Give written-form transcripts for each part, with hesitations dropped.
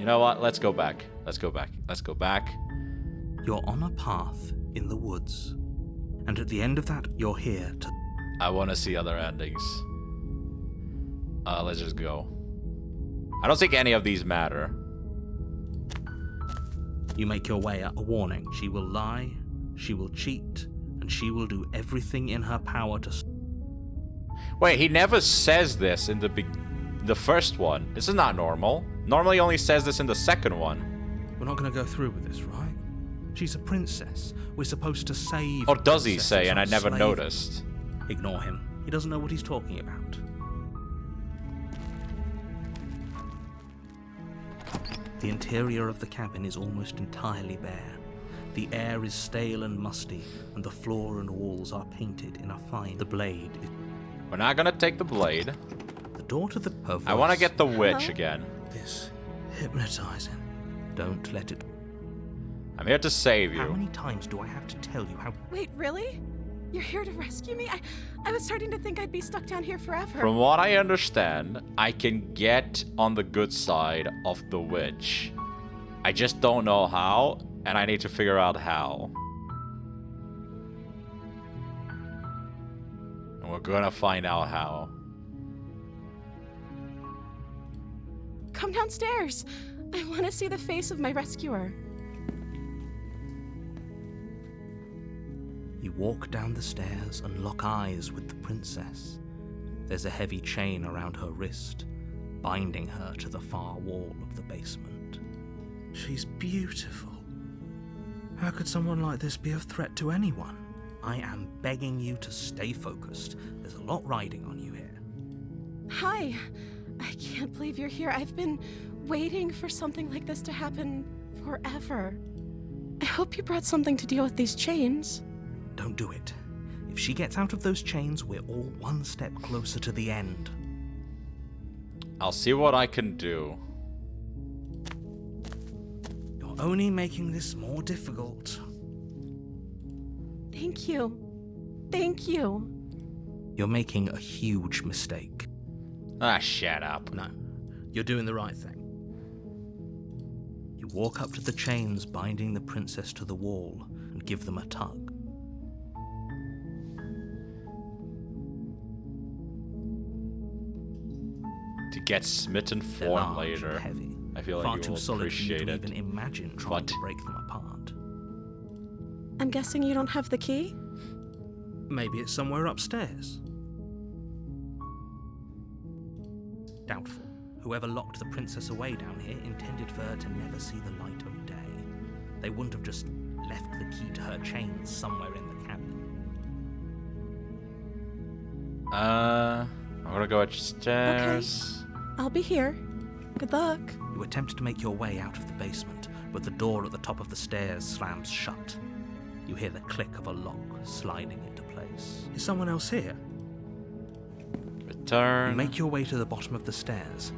You know what? Let's go back. Let's go back. Let's go back. You're on a path in the woods. And at the end of that, you're here to... I want to see other endings. Let's just go. I don't think any of these matter. You make your way up. A warning. She will lie, she will cheat, and she will do everything in her power to... Wait, he never says this in the first one. This is not normal. Normally he only says this in the second one. We're not going to go through with this, right? She's a princess. We're supposed to save... Or does he say, and I never noticed? Ignore him. He doesn't know what he's talking about. The interior of the cabin is almost entirely bare. The air is stale and musty, and the floor and walls are painted in a fine... The blade is... We're not gonna take the blade. The door to the... I want to get the witch again. Is hypnotizing. Don't let it... I'm here to save you. How many times do I have to tell you how... Wait, really? You're here to rescue me? I was starting to think I'd be stuck down here forever. From what I understand, I can get on the good side of the witch. I just don't know how, and I need to figure out how. And we're gonna find out how. Come downstairs. I want to see the face of my rescuer. You walk down the stairs and lock eyes with the princess. There's a heavy chain around her wrist, binding her to the far wall of the basement. She's beautiful. How could someone like this be a threat to anyone? I am begging you to stay focused. There's a lot riding on you here. Hi. I can't believe you're here. I've been waiting for something like this to happen forever. I hope you brought something to deal with these chains. Don't do it. If she gets out of those chains, we're all one step closer to the end. I'll see what I can do. You're only making this more difficult. Thank you. Thank you. You're making a huge mistake. Ah, shut up. No, you're doing the right thing. You walk up to the chains binding the princess to the wall and give them a tug. To get smitten They're Thorn large later. and heavy. I feel Far like you too will solid for you appreciate to it. even imagine trying But- to break them apart. I'm guessing you don't have the key? Maybe it's somewhere upstairs. Doubtful. Whoever locked the princess away down here intended for her to never see the light of day. They wouldn't have just left the key to her chains somewhere in the cabin. I'm gonna go upstairs. I'll be here. Good luck. You attempt to make your way out of the basement, but the door at the top of the stairs slams shut. You hear the click of a lock sliding into place. Is someone else here? Return. You make your way to the bottom of the stairs.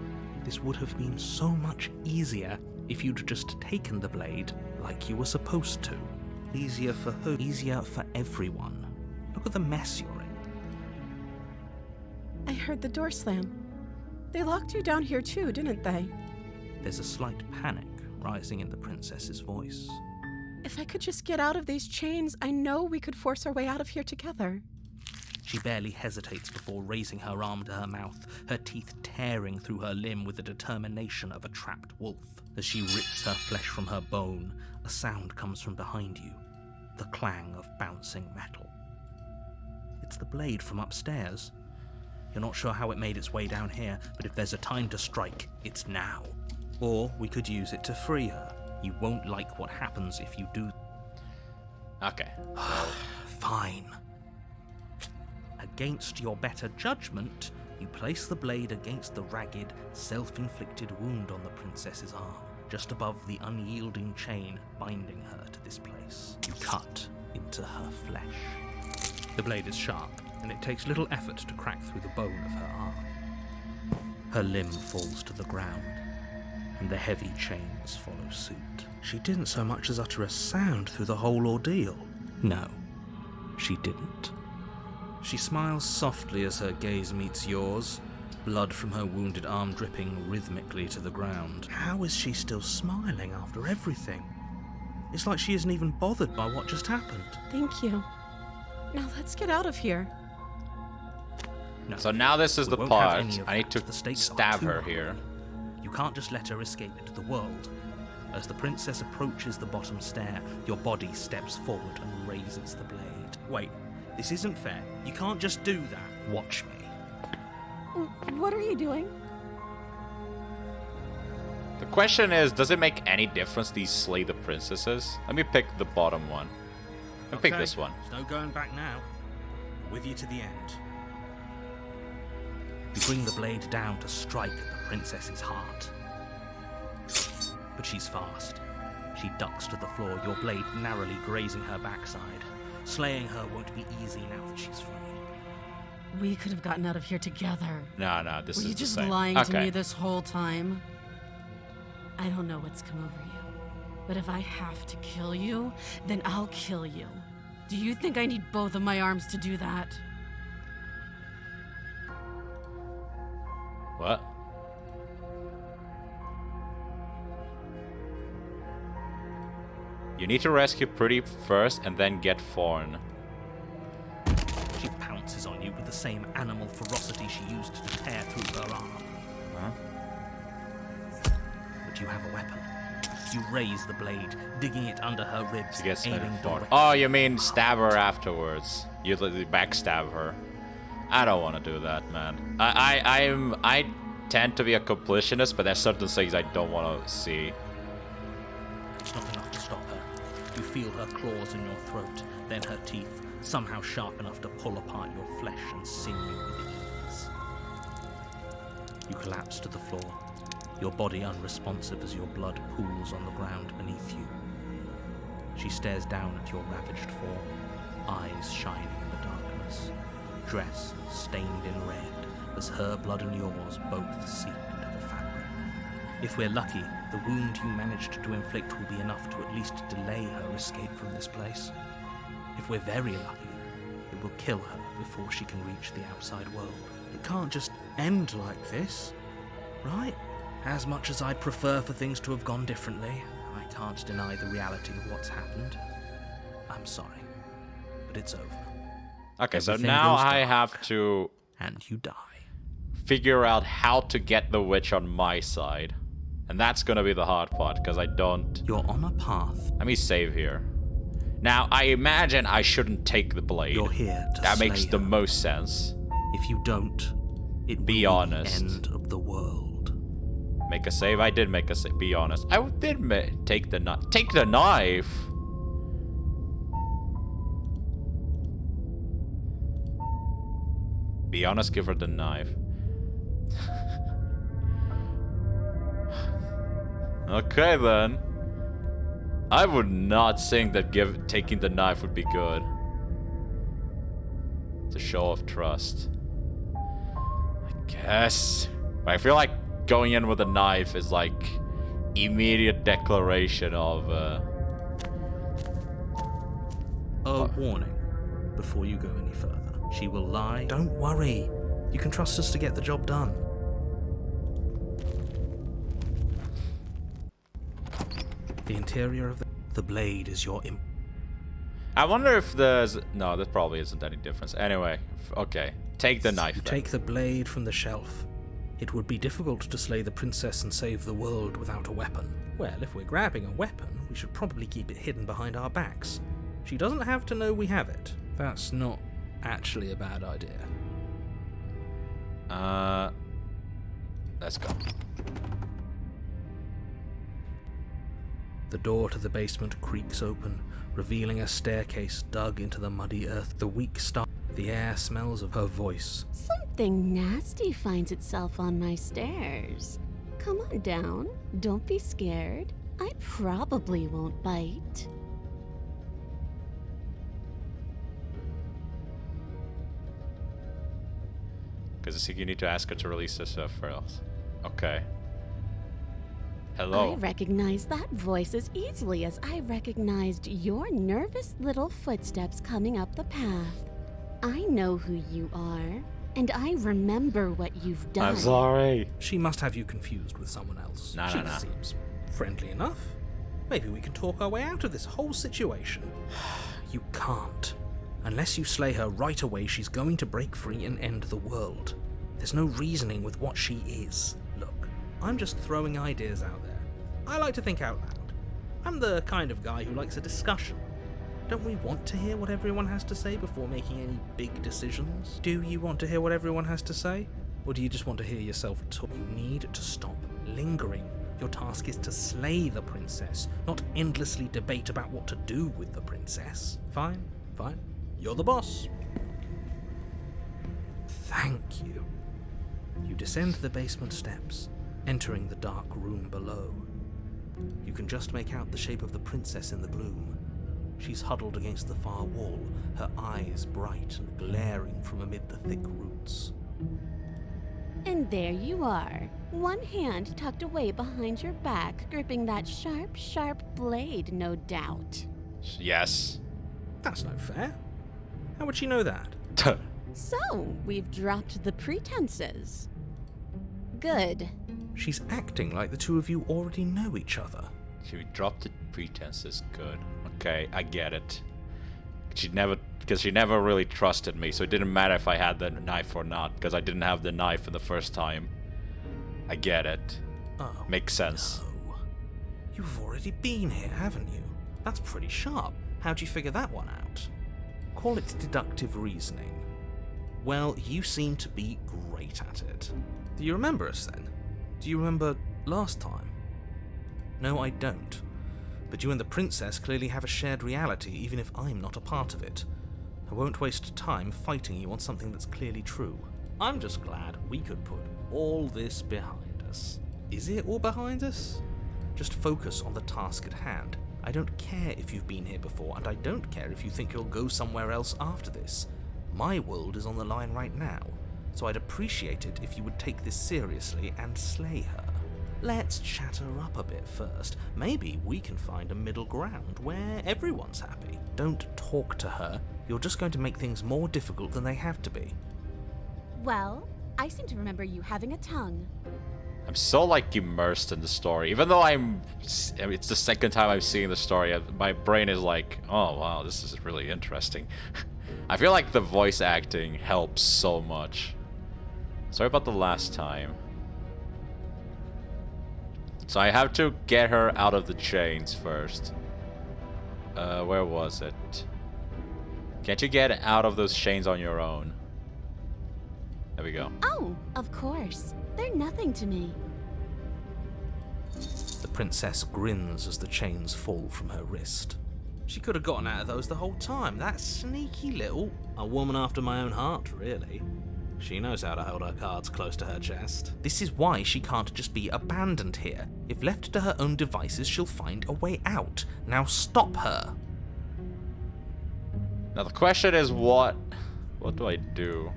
This would have been so much easier if you'd just taken the blade like you were supposed to. Easier for who? Easier for everyone. Look at the mess you're in. I heard the door slam. They locked you down here too, didn't they? There's a slight panic rising in the princess's voice. If I could just get out of these chains, I know we could force our way out of here together. She barely hesitates before raising her arm to her mouth, her teeth tearing through her limb with the determination of a trapped wolf. As she rips her flesh from her bone, a sound comes from behind you, the clang of bouncing metal. It's the blade from upstairs. You're not sure how it made its way down here, but if there's a time to strike, it's now. Or we could use it to free her. You won't like what happens if you do. Okay. Fine. Against your better judgment, you place the blade against the ragged, self-inflicted wound on the princess's arm, just above the unyielding chain binding her to this place. You cut into her flesh. The blade is sharp, and it takes little effort to crack through the bone of her arm. Her limb falls to the ground, and the heavy chains follow suit. She didn't so much as utter a sound through the whole ordeal. No, she didn't. She smiles softly as her gaze meets yours, blood from her wounded arm dripping rhythmically to the ground. How is she still smiling after everything? It's like she isn't even bothered by what just happened. Thank you. Now let's get out of here. No, So now this is we the won't have part. any of I need that. to The stakes are stab too her high. here. You can't just let her escape into the world. As the princess approaches the bottom stair, your body steps forward and raises the blade. Wait, this isn't fair. You can't just do that. Watch me. What are you doing? The question is, does it make any difference these slay the princesses? Let me pick the bottom one. Let me pick this one. There's no going back now. I'm with you to the end. You bring the blade down to strike at the princess's heart. But she's fast. She ducks to the floor, your blade narrowly grazing her backside. Slaying her won't be easy now that she's free. We could have gotten out of here together. No, this Were is you the just same. lying to Okay. me this whole time? I don't know what's come over you, but if I have to kill you, then I'll kill you. Do you think I need both of my arms to do that? What? You need to rescue Pretty first and then get Thorn. She pounces on you with the same animal ferocity she used to tear through her arm. Huh? But you have a weapon. You raise the blade, digging it under her ribs, To get aiming Thorn. directly. Oh, you mean stab her afterwards? You literally backstab her. I don't want to do that, man. I tend to be a completionist, but there's certain things I don't want to see. It's not enough to stop her. You feel her claws in your throat, then her teeth, somehow sharp enough to pull apart your flesh and sinew with ease. You collapse to the floor, your body unresponsive as your blood pools on the ground beneath you. She stares down at your ravaged form, eyes shining in the darkness, dress stained in red as her blood and yours both seep into the fabric. If we're lucky, the wound you managed to inflict will be enough to at least delay her escape from this place. If we're very lucky, it will kill her before she can reach the outside world. It can't just end like this, right? As much as I'd prefer for things to have gone differently, I can't deny the reality of what's happened. I'm sorry, but it's over. Okay, so Everything now goes I dark. have to And you die. figure out how to get the witch on my side. And that's gonna be the hard part, because I don't... You're on a path. Let me save here. Now, I imagine I shouldn't take the blade. You're here to That slay makes the her. most sense. If you don't, it will Be honest. the end of the world. Make a save? I did make a save. Be honest. I did take the knife. Take the knife? Be honest, give her the knife. Okay then. I would not think that taking the knife would be good. It's a show of trust. I guess. But I feel like going in with a knife is like immediate declaration of A warning before you go any further. She will lie. Don't worry. You can trust us to get the job done. The interior of the blade is your I wonder if there's... No, there probably isn't any difference. Anyway, okay. Take the knife You then. take the blade from the shelf. It would be difficult to slay the princess and save the world without a weapon. Well, if we're grabbing a weapon, we should probably keep it hidden behind our backs. She doesn't have to know we have it. That's not actually a bad idea. Let's go. The door to the basement creaks open, revealing a staircase dug into the muddy earth. The weak start. The air smells of her voice. Something nasty finds itself on my stairs. Come on down. Don't be scared. I probably won't bite. Because I think you need to ask her to release this first. Okay. Hello. I recognize that voice as easily as I recognized your nervous little footsteps coming up the path. I know who you are. And I remember what you've done. I'm sorry. She must have you confused with someone else. Nah, She nah, nah. seems friendly enough. Maybe we can talk our way out of this whole situation. You can't. Unless you slay her right away, she's going to break free and end the world. There's no reasoning with what she is. Look, I'm just throwing ideas out there. I like to think out loud. I'm the kind of guy who likes a discussion. Don't we want to hear what everyone has to say before making any big decisions? Do you want to hear what everyone has to say? Or do you just want to hear yourself talk? You need to stop lingering. Your task is to slay the princess, not endlessly debate about what to do with the princess. Fine, fine. You're the boss. Thank you. You descend the basement steps, entering the dark room below. You can just make out the shape of the princess in the gloom. She's huddled against the far wall, her eyes bright and glaring from amid the thick roots. And there you are, one hand tucked away behind your back, gripping that sharp, sharp blade, no doubt. Yes. That's no fair. How would she know that? So, we've dropped the pretenses. Good. She's acting like the two of you already know each other. She dropped the pretenses. Good. Okay, I get it. Because she never really trusted me, so it didn't matter if I had the knife or not, because I didn't have the knife in the first time. I get it. Oh. Makes sense. No. You've already been here, haven't you? That's pretty sharp. How'd you figure that one out? Call it deductive reasoning. Well, you seem to be great at it. Do you remember us then? Do you remember last time? No, I don't. But you and the princess clearly have a shared reality, even if I'm not a part of it. I won't waste time fighting you on something that's clearly true. I'm just glad we could put all this behind us. Is it all behind us? Just focus on the task at hand. I don't care if you've been here before, and I don't care if you think you'll go somewhere else after this. My world is on the line right now, so I'd appreciate it if you would take this seriously and slay her. Let's chat her up a bit first. Maybe we can find a middle ground where everyone's happy. Don't talk to her. You're just going to make things more difficult than they have to be. Well, I seem to remember you having a tongue. I'm so like immersed in the story. Even though it's the second time I'm seeing the story, my brain is like, oh wow, this is really interesting. I feel like the voice acting helps so much. Sorry about the last time. So I have to get her out of the chains first. Where was it? Can't you get out of those chains on your own? There we go. Oh, of course. They're nothing to me. The princess grins as the chains fall from her wrist. She could have gotten out of those the whole time. That sneaky little... A woman after my own heart, really. She knows how to hold her cards close to her chest. This is why she can't just be abandoned here. If left to her own devices, she'll find a way out. Now stop her. Now the question is what do I do?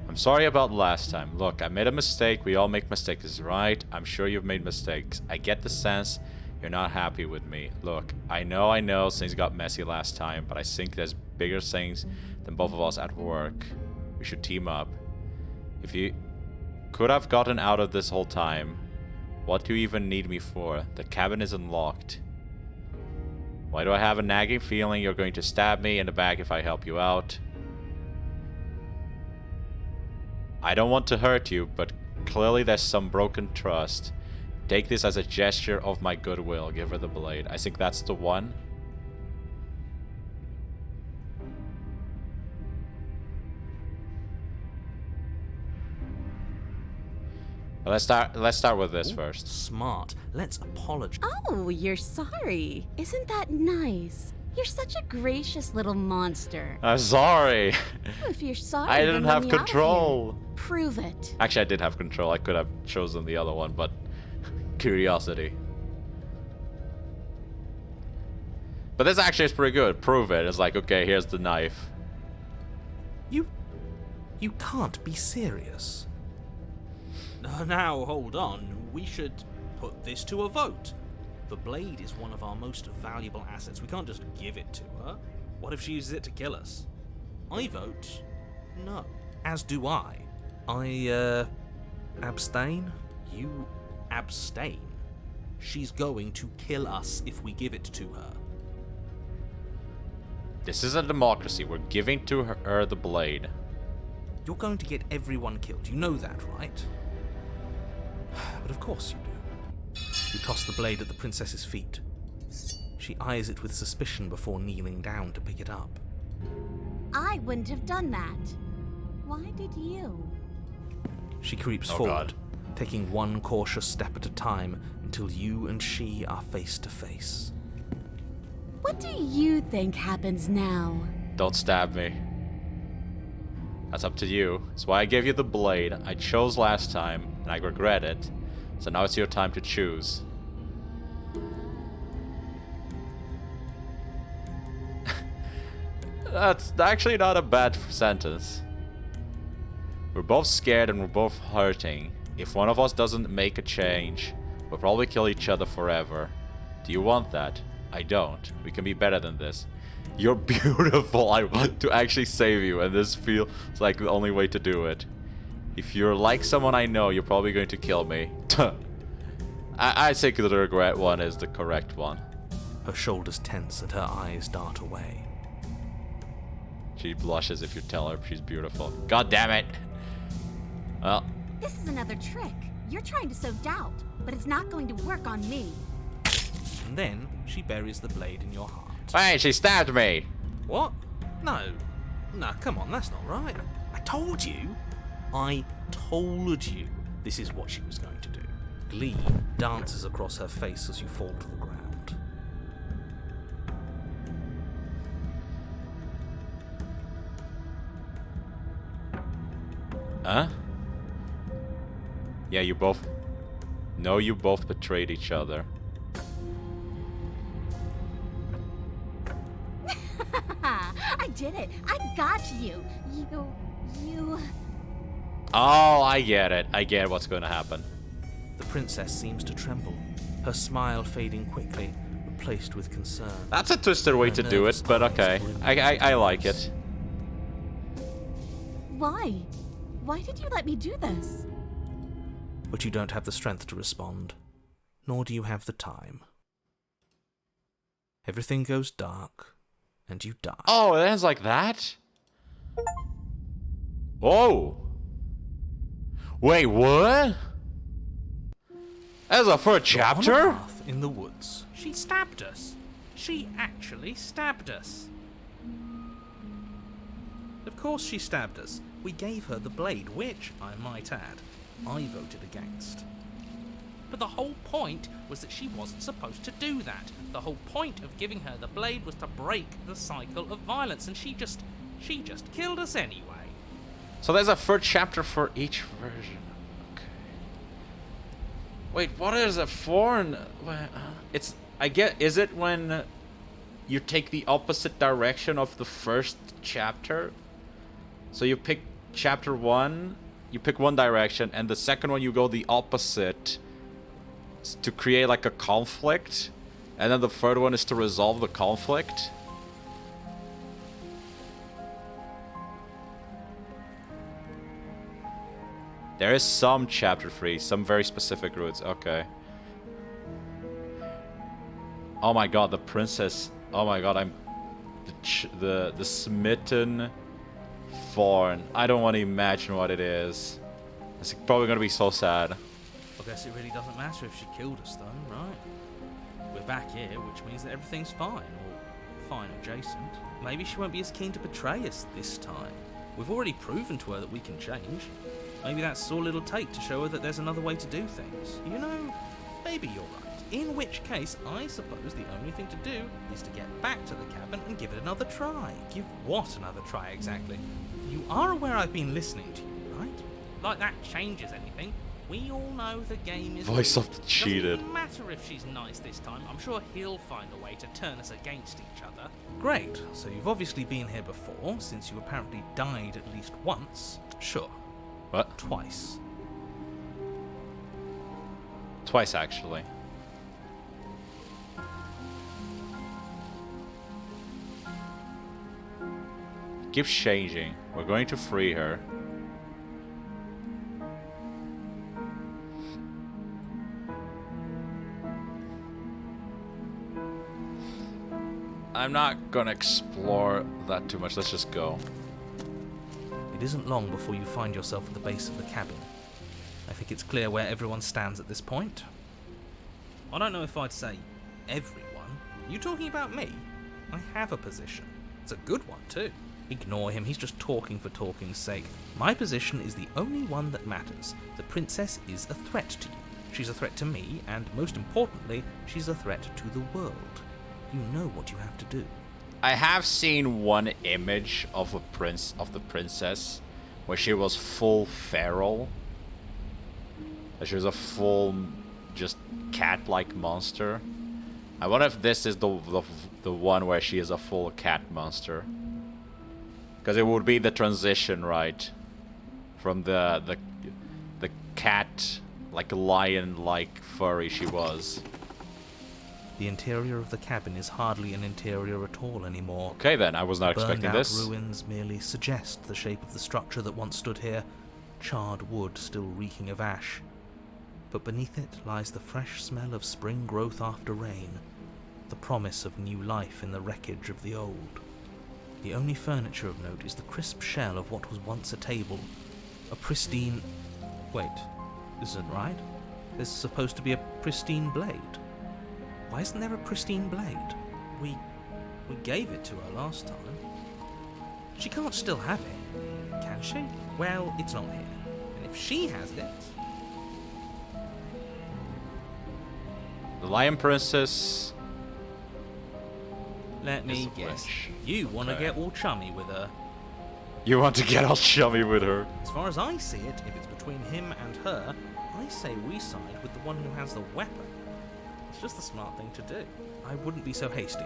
I'm sorry about last time. Look, I made a mistake. We all make mistakes, right? I'm sure you've made mistakes. I get the sense you're not happy with me. Look, I know things got messy last time, but I think there's bigger things than both of us at work. We should team up. If you could have gotten out of this whole time, what do you even need me for? The cabin is unlocked. Why do I have a nagging feeling you're going to stab me in the back if I help you out? I don't want to hurt you, but clearly there's some broken trust. Take this as a gesture of my goodwill. Give her the blade. I think that's the one. Let's start with this first. Smart. Let's apologize. Oh, you're sorry. Isn't that nice? You're such a gracious little monster. I'm sorry. If you're sorry, I didn't then have let me out of control. here. Prove it. Actually, I did have control. I could have chosen the other one, but curiosity. But this actually is pretty good. Prove it. It's like, okay, here's the knife. You can't be serious. Now, hold on. We should put this to a vote. The blade is one of our most valuable assets. We can't just give it to her. What if she uses it to kill us? I vote no. As do I. I, abstain? You abstain? She's going to kill us if we give it to her. This is a democracy. We're giving to her the blade. You're going to get everyone killed. You know that, right? But of course you do. You toss the blade at the princess's feet. She eyes it with suspicion before kneeling down to pick it up. I wouldn't have done that. Why did you? She creeps Oh, forward, God. taking one cautious step at a time until you and she are face to face. What do you think happens now? Don't stab me. That's up to you. That's why I gave you the blade. I chose last time, and I regret it. So now it's your time to choose. That's actually not a bad sentence. We're both scared and we're both hurting. If one of us doesn't make a change, we'll probably kill each other forever. Do you want that? I don't. We can be better than this. You're beautiful. I want to actually save you, and this feels like the only way to do it. If you're like someone I know, you're probably going to kill me. I think the regret one is the correct one. Her shoulders tense and her eyes dart away. She blushes if you tell her she's beautiful. God damn it! Well, This is another trick. You're trying to sow doubt, but it's not going to work on me. And then she buries the blade in your heart. hey, she stabbed me! What? No. No, come on, that's not right. I told you. I told you this is what she was going to do. Glee dances across her face as you fall to the ground. Huh? Yeah, you both... No, you both betrayed each other. I did it. I got you. You... Oh, I get it. I get what's going to happen. The princess seems to tremble, her smile fading quickly, replaced with concern. That's a twisted way to do it, but okay. I like it. Why? Why did you let me do this? But you don't have the strength to respond, nor do you have the time. Everything goes dark, and you die. Oh, it ends like that? Whoa! Wait, what? That's a first chapter? On a path in the woods. She stabbed us. She actually stabbed us. Of course she stabbed us. We gave her the blade, which, I might add, I voted against. But the whole point was that she wasn't supposed to do that. The whole point of giving her the blade was to break the cycle of violence, and she just killed us anyway. So there's a third chapter for each version. Okay. Wait, what is a Thorn? It's... I get... Is it when you take the opposite direction of the first chapter? So you pick chapter 1, you pick one direction, and the second one you go the opposite to create like a conflict, and then the third one is to resolve the conflict. There is some chapter 3, some very specific routes. Okay. Oh my god, the princess. Oh my god, I'm the smitten Thorn. I don't want to imagine what it is. It's probably gonna be so sad. I guess it really doesn't matter if she killed us, though, right? We're back here, which means that everything's fine, or fine adjacent. Maybe she won't be as keen to betray us this time. We've already proven to her that we can change. Maybe that's all it'll take to show her that there's another way to do things. You know, maybe you're right. In which case, I suppose the only thing to do is to get back to the cabin and give it another try. Give what another try exactly? You are aware I've been listening to you, right? Like that changes anything. We all know the game is Voice rigged. of the cheated. Doesn't even matter if she's nice this time. I'm sure he'll find a way to turn us against each other. Great, so you've obviously been here before, since you apparently died at least once. Sure, What? twice. Twice, actually. keeps changing. We're going to free her. I'm not gonna explore that too much. Let's just go. It isn't long before you find yourself at the base of the cabin. I think it's clear where everyone stands at this point. I don't know if I'd say everyone. You talking about me? I have a position. It's a good one, too. Ignore him, he's just talking for talking's sake. My position is the only one that matters. The princess is a threat to you. She's a threat to me, and most importantly, she's a threat to the world. You know what you have to do. I have seen one image of the princess where she was full feral. She was a full just cat-like monster. I wonder if this is the one where she is a full cat monster. Because it would be the transition, right? From the cat, like lion-like furry she was. The interior of the cabin is hardly an interior at all anymore. Okay then, I was not expecting Burned-out this. ruins merely suggest the shape of the structure that once stood here, charred wood still reeking of ash. But beneath it lies the fresh smell of spring growth after rain, the promise of new life in the wreckage of the old. The only furniture of note is the crisp shell of what was once a table, a pristine... Wait, this isn't right. There's supposed to be a pristine blade. Why isn't there a pristine blade? We gave it to her last time. She can't still have it, can she? Well, it's not here. And if she has it... The Lion Princess. Let me Is a guess. witch. You want to Okay. get all chummy with her. You want to get all chummy with her? As far as I see it, if it's between him and her, I say we side with the one who has the weapon. It's just the smart thing to do. I wouldn't be so hasty.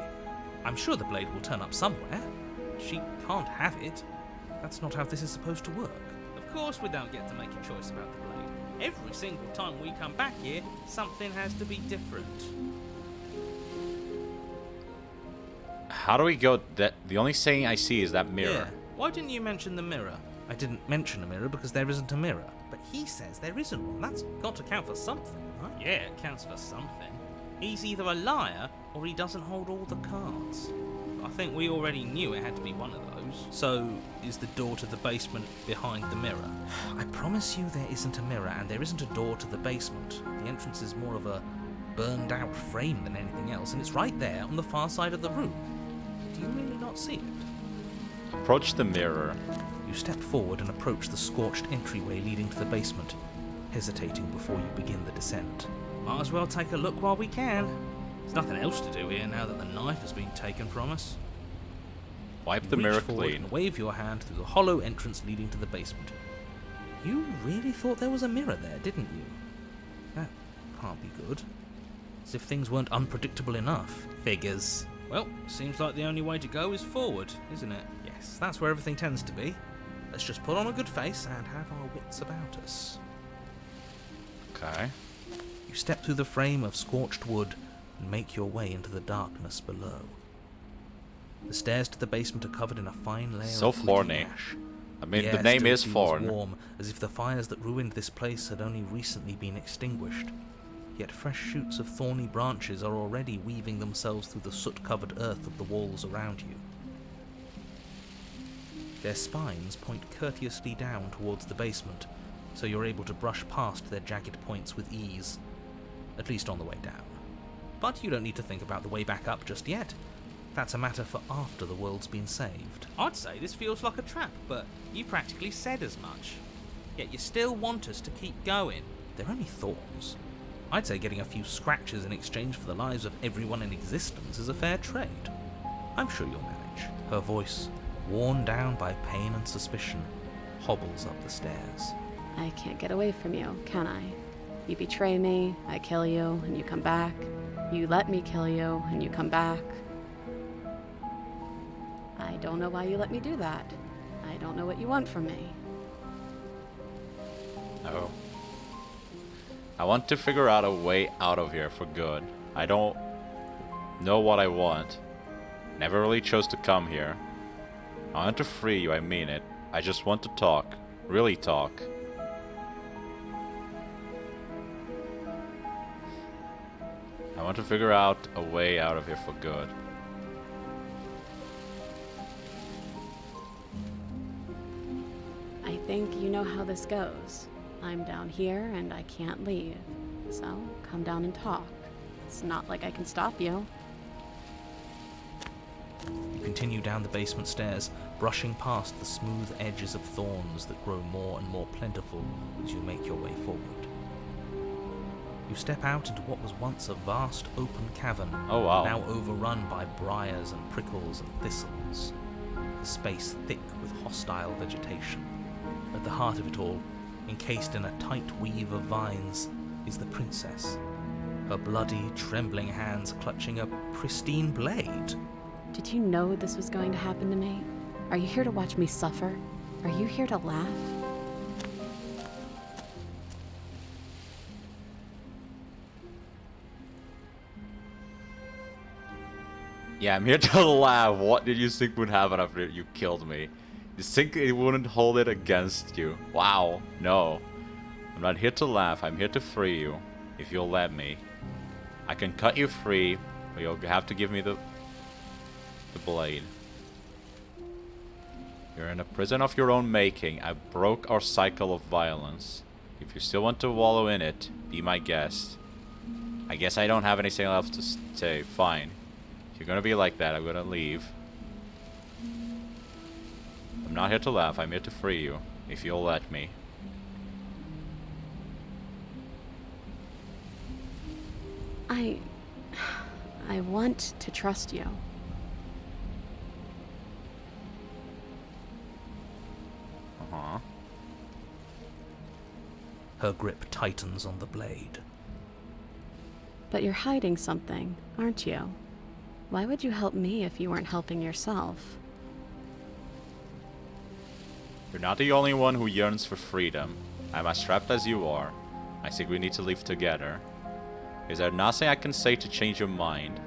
I'm sure the blade will turn up somewhere. She can't have it. That's not how this is supposed to work. Of course we don't get to make a choice about the blade. Every single time we come back here, something has to be different. How do we go? That the only thing I see is that mirror. Yeah. Why didn't you mention the mirror? I didn't mention a mirror because there isn't a mirror. But he says there isn't one. That's got to count for something, right? Yeah, it counts for something. He's either a liar or he doesn't hold all the cards. I think we already knew it had to be one of those. So, is the door to the basement behind the mirror? I promise you there isn't a mirror and there isn't a door to the basement. The entrance is more of a burned out frame than anything else, and it's right there on the far side of the room. Do you really not see it? Approach the mirror. You step forward and approach the scorched entryway leading to the basement, hesitating before you begin the descent. Might as well take a look while we can. There's nothing else to do here now that the knife has been taken from us. Wipe the You mirror reach forward clean. and wave your hand through the hollow entrance leading to the basement. You really thought there was a mirror there, didn't you? That can't be good. As if things weren't unpredictable enough. Figures. Well, seems like the only way to go is forward, isn't it? Yes, that's where everything tends to be. Let's just put on a good face and have our wits about us. Okay. You step through the frame of scorched wood and make your way into the darkness below. The stairs to the basement are covered in a fine layer So of fleeting thorny. ash. I mean, The the air name still is feels Thorn. warm, as if the fires that ruined this place had only recently been extinguished. Yet fresh shoots of thorny branches are already weaving themselves through the soot-covered earth of the walls around you. Their spines point courteously down towards the basement, so you're able to brush past their jagged points with ease, at least on the way down. But you don't need to think about the way back up just yet. That's a matter for after the world's been saved. I'd say this feels like a trap, but you practically said as much. Yet you still want us to keep going. They're only thorns. I'd say getting a few scratches in exchange for the lives of everyone in existence is a fair trade. I'm sure you'll manage. Her voice, worn down by pain and suspicion, hobbles up the stairs. I can't get away from you, can I? You betray me, I kill you, and you come back. You let me kill you, and you come back. I don't know why you let me do that. I don't know what you want from me. Oh. I want to figure out a way out of here for good. I don't know what I want. Never really chose to come here. I want to free you, I mean it. I just want to talk. Really talk. I want to figure out a way out of here for good. I think you know how this goes. I'm down here and I can't leave. So, come down and talk. It's not like I can stop you. You continue down the basement stairs, brushing past the smooth edges of thorns that grow more and more plentiful as you make your way forward. You step out into what was once a vast open cavern, Oh wow. now overrun by briars and prickles and thistles, the space thick with hostile vegetation. At the heart of it all, encased in a tight weave of vines, is the princess, her bloody, trembling hands clutching a pristine blade. Did you know this was going to happen to me? Are you here to watch me suffer? Are you here to laugh? Yeah, I'm here to laugh. What did you think would happen after you killed me? You think it wouldn't hold it against you? Wow, no. I'm not here to laugh, I'm here to free you. If you'll let me. I can cut you free, but you'll have to give me the blade. You're in a prison of your own making. I broke our cycle of violence. If you still want to wallow in it, be my guest. I guess I don't have anything else to say. Fine. If you're gonna be like that, I'm gonna leave. I'm not here to laugh, I'm here to free you. If you'll let me. I want to trust you. Uh-huh. Her grip tightens on the blade. But you're hiding something, aren't you? Why would you help me if you weren't helping yourself? You're not the only one who yearns for freedom. I'm as trapped as you are. I think we need to leave together. Is there nothing I can say to change your mind?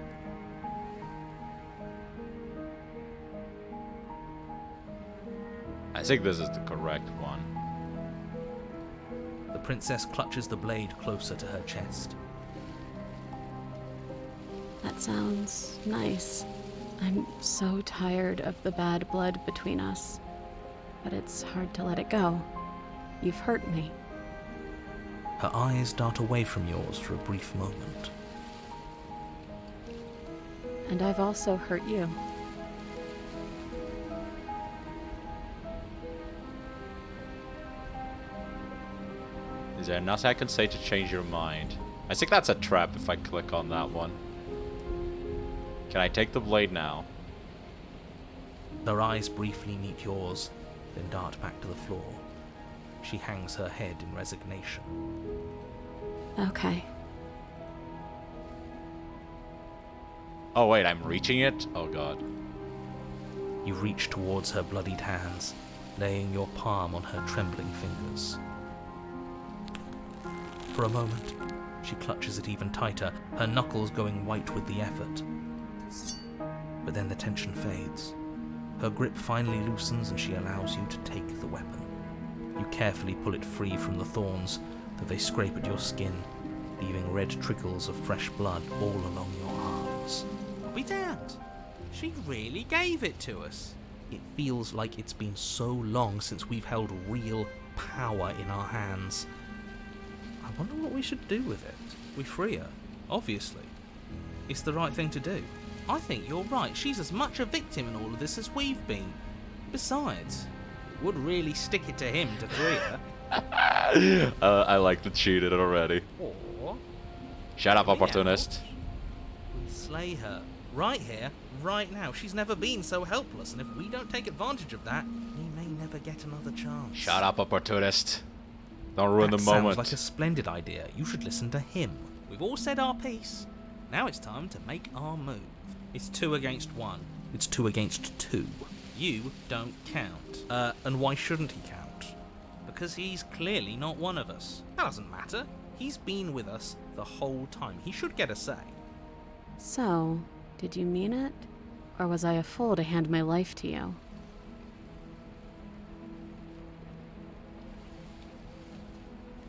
I think this is the correct one. The princess clutches the blade closer to her chest. That sounds nice. I'm so tired of the bad blood between us. But it's hard to let it go. You've hurt me. Her eyes dart away from yours for a brief moment. And I've also hurt you. Is there nothing I can say to change your mind? I think that's a trap if I click on that one. Can I take the blade now? Her eyes briefly meet yours, then dart back to the floor. She hangs her head in resignation. Okay. Oh wait, I'm reaching it? Oh god. You reach towards her bloodied hands, laying your palm on her trembling fingers. For a moment, she clutches it even tighter, her knuckles going white with the effort. But then the tension fades. Her grip finally loosens and she allows you to take the weapon. You carefully pull it free from the thorns, though they scrape at your skin, leaving red trickles of fresh blood all along your arms. I'll be damned. She really gave it to us. It feels like it's been so long since we've held real power in our hands. I wonder what we should do with it. We free her, obviously. It's the right thing to do. I think you're right. She's as much a victim in all of this as we've been. Besides, it would really stick it to him to free her. I like to cheat it already. Or Shut up, we opportunist. we slay her right here, right now. She's never been so helpless, and if we don't take advantage of that, we may never get another chance. Shut up, opportunist. Don't ruin That the sounds moment. like a splendid idea. You should listen to him. We've all said our piece. Now it's time to make our move. It's 2 against 1. It's 2 against 2. You don't count. And why shouldn't he count? Because he's clearly not one of us. That doesn't matter. He's been with us the whole time. He should get a say. So, did you mean it? Or was I a fool to hand my life to you?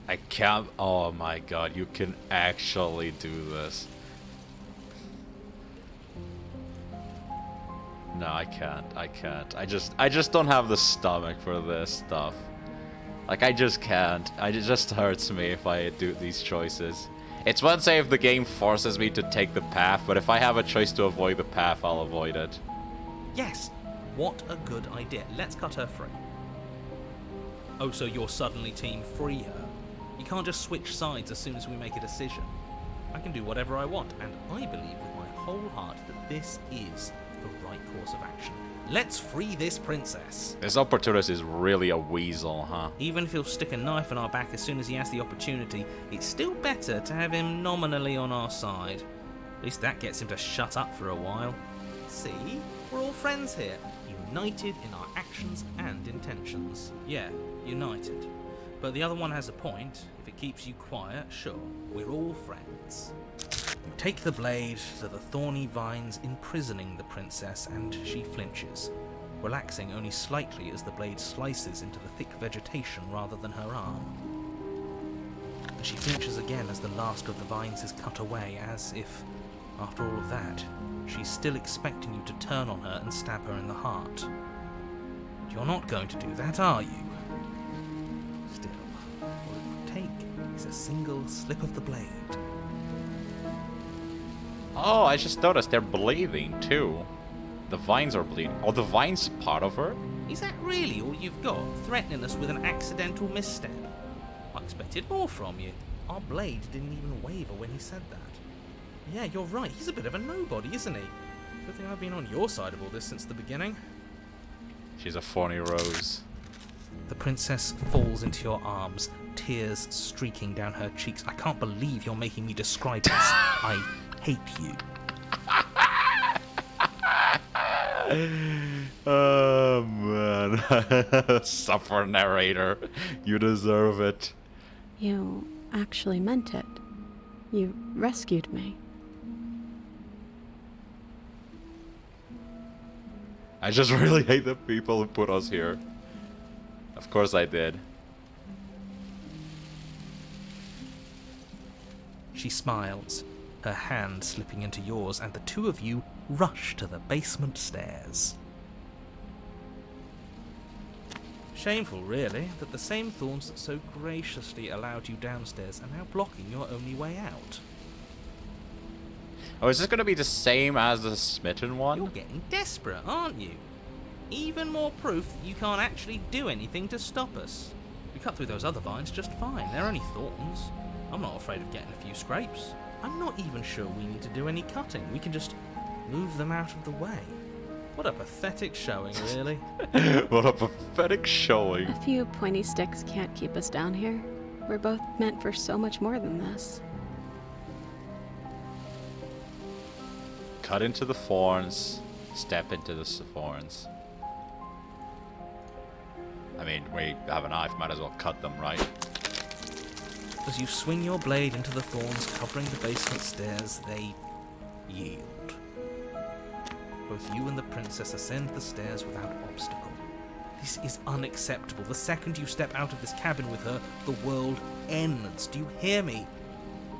I can't. Oh my god, you can actually do this. No, I can't. I can't. I just don't have the stomach for this stuff. Like, I just can't. It just hurts me if I do these choices. It's one thing if the game forces me to take the path, but if I have a choice to avoid the path, I'll avoid it. Yes, what a good idea. Let's cut her free. Oh, so you're suddenly team free her? You can't just switch sides as soon as we make a decision. I can do whatever I want, and I believe with my whole heart that this is the right course of action. Let's free this princess. This opportunist is really a weasel, huh? Even if he'll stick a knife in our back as soon as he has the opportunity, it's still better to have him nominally on our side. At least that gets him to shut up for a while. See? We're all friends here. United in our actions and intentions. Yeah, united. But the other one has a point. If it keeps you quiet, sure, we're all friends. You take the blade to the thorny vines imprisoning the princess, and she flinches, relaxing only slightly as the blade slices into the thick vegetation rather than her arm. And she flinches again as the last of the vines is cut away, as if, after all of that, she's still expecting you to turn on her and stab her in the heart. But you're not going to do that, are you? Still, all it would take is a single slip of the blade. Oh, I just noticed they're bleeding too. The vines are bleeding. Oh, the vines part of her? Is that really all you've got, threatening us with an accidental misstep? I expected more from you. Our blade didn't even waver when he said that. Yeah, you're right, he's a bit of a nobody, isn't he? Good thing I've been on your side of all this since the beginning. She's a thorny rose. The princess falls into your arms, tears streaking down her cheeks. I can't believe you're making me describe this. I hate you. Oh man. Suffer, narrator. You deserve it. You actually meant it. You rescued me. I just really hate the people who put us here. Of course I did. She smiles, her hand slipping into yours, and the two of you rush to the basement stairs. Shameful, really, that the same thorns that so graciously allowed you downstairs are now blocking your only way out. Oh, is this gonna be the same as the smitten one? You're getting desperate, aren't you? Even more proof that you can't actually do anything to stop us. We cut through those other vines just fine. They're only thorns. I'm not afraid of getting a few scrapes. I'm not even sure we need to do any cutting. We can just move them out of the way. What a pathetic showing, really. What a pathetic showing. A few pointy sticks can't keep us down here. We're both meant for so much more than this. Cut into the thorns. Step into the thorns. I mean, we have a knife, might as well cut them, right? As you swing your blade into the thorns covering the basement stairs, they yield. Both you and the princess ascend the stairs without obstacle. This is unacceptable. The second you step out of this cabin with her, the world ends. Do you hear me?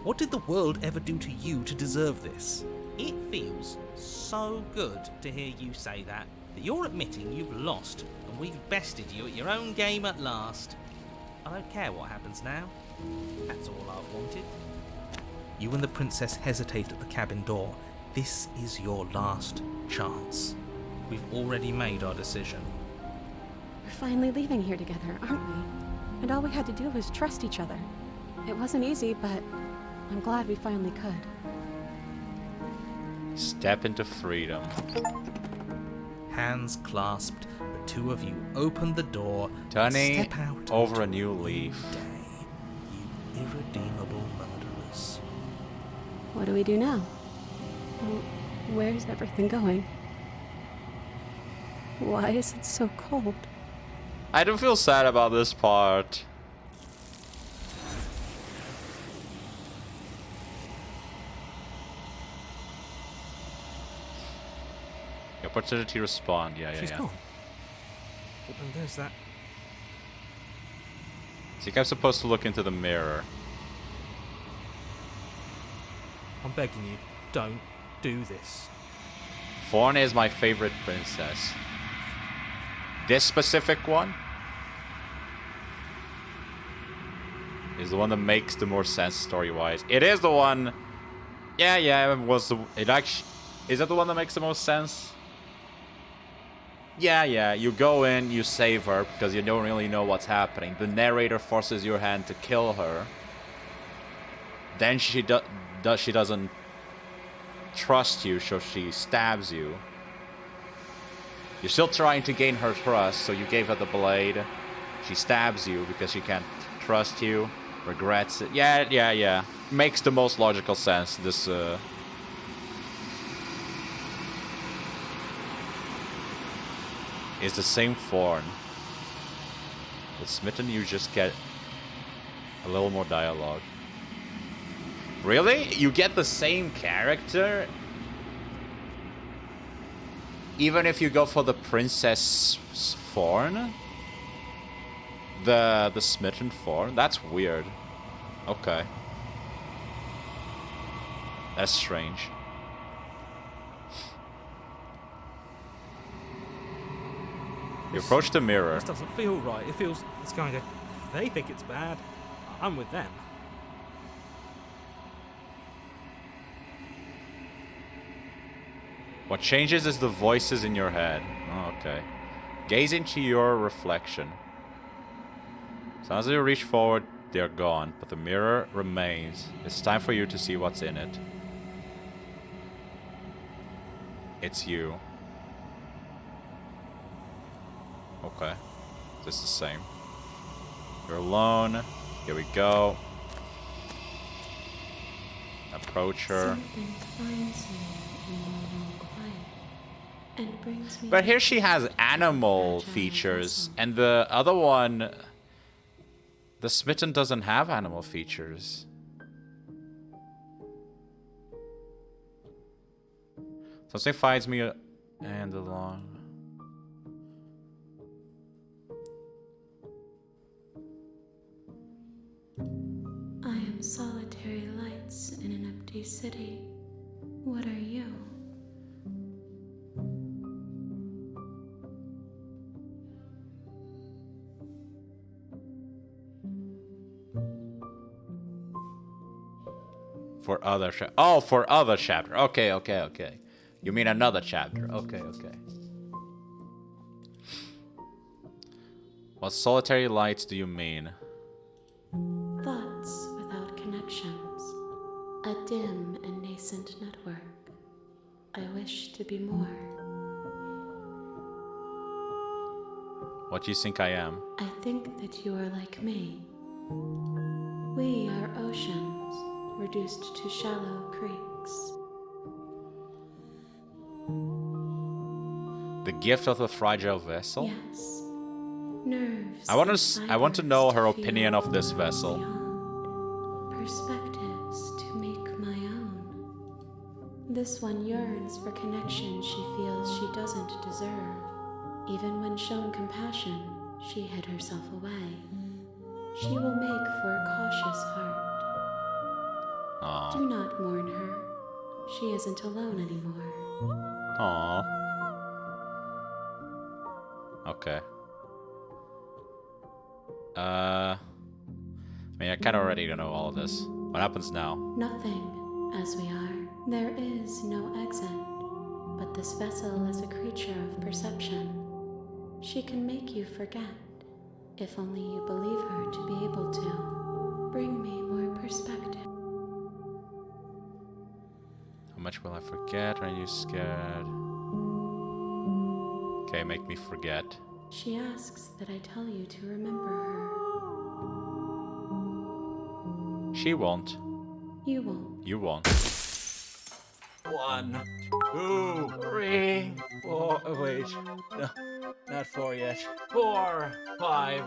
What did the world ever do to you to deserve this? It feels so good to hear you say that you're admitting you've lost and we've bested you at your own game at last. I don't care what happens now. That's all I've wanted. You and the princess hesitate at the cabin door. This is your last chance. We've already made our decision. We're finally leaving here together, aren't we? And all we had to do was trust each other. It wasn't easy, but I'm glad we finally could. Step into freedom. Hands clasped, the two of you open the door and Turning step out over a into new the leaf. day. You irredeemable murderers. What do we do now? Where's everything going? Why is it so cold? I do feel sad about this part. The opportunity to respond. Yeah. She's gone. But then there's that think I'm supposed to look into the mirror. I'm begging you, don't do this. Thorn is my favorite princess. This specific one is the one that makes the more sense story-wise. It is the one. Yeah. It was the. It actually is that the one that makes the most sense. Yeah. You go in, you save her because you don't really know what's happening. The narrator forces your hand to kill her. Then she doesn't trust you, so she stabs you. You're still trying to gain her trust, so you gave her the blade. She stabs you because she can't trust you. Regrets it. Yeah. Makes the most logical sense. This is the same Thorn. With Smitten, you just get a little more dialogue. Really? You get the same character? Even if you go for the Princess Thorn? The Smitten Thorn? That's weird. Okay. That's strange. You approach the mirror. This doesn't feel right. It feels it's going to. They think it's bad. I'm with them. What changes is the voices in your head. Oh, okay. Gaze into your reflection. So as you reach forward, they're gone, but the mirror remains. It's time for you to see what's in it. It's you. Okay. Just the same. You're alone. Here we go. Approach her. Something finds me in the long quiet and brings me. But here she has animal features, and the other one, the Smitten, doesn't have animal features. Something finds me and along. I am solitary lights in an empty city. What are you? For other oh, for other chapter. Okay. You mean another chapter. Okay. What solitary lights do you mean? Thoughts without connections. A dim and nascent network. I wish to be more. What do you think I am? I think that you are like me. We are oceans, reduced to shallow creeks. The gift of a fragile vessel? Yes. Nerves. I want to know her fibers to opinion feel of this far vessel. beyond. Perspectives to make my own. This one yearns for connection she feels she doesn't deserve. Even when shown compassion, she hid herself away. She will make for a cautious heart. Aww. Do not mourn her. She isn't alone anymore. Aww. Okay. I mean, I kind of already know all of this. What happens now? Nothing, as we are. There is no exit. But this vessel is a creature of perception. She can make you forget, if only you believe her to be able to. Bring me more perspective. How much will I forget? Are you scared? Okay, make me forget. She asks that I tell you to remember her. She won't. You won't. You won't. 1, 2, 3, 4. Oh, wait. No, not 4 yet. 4, 5.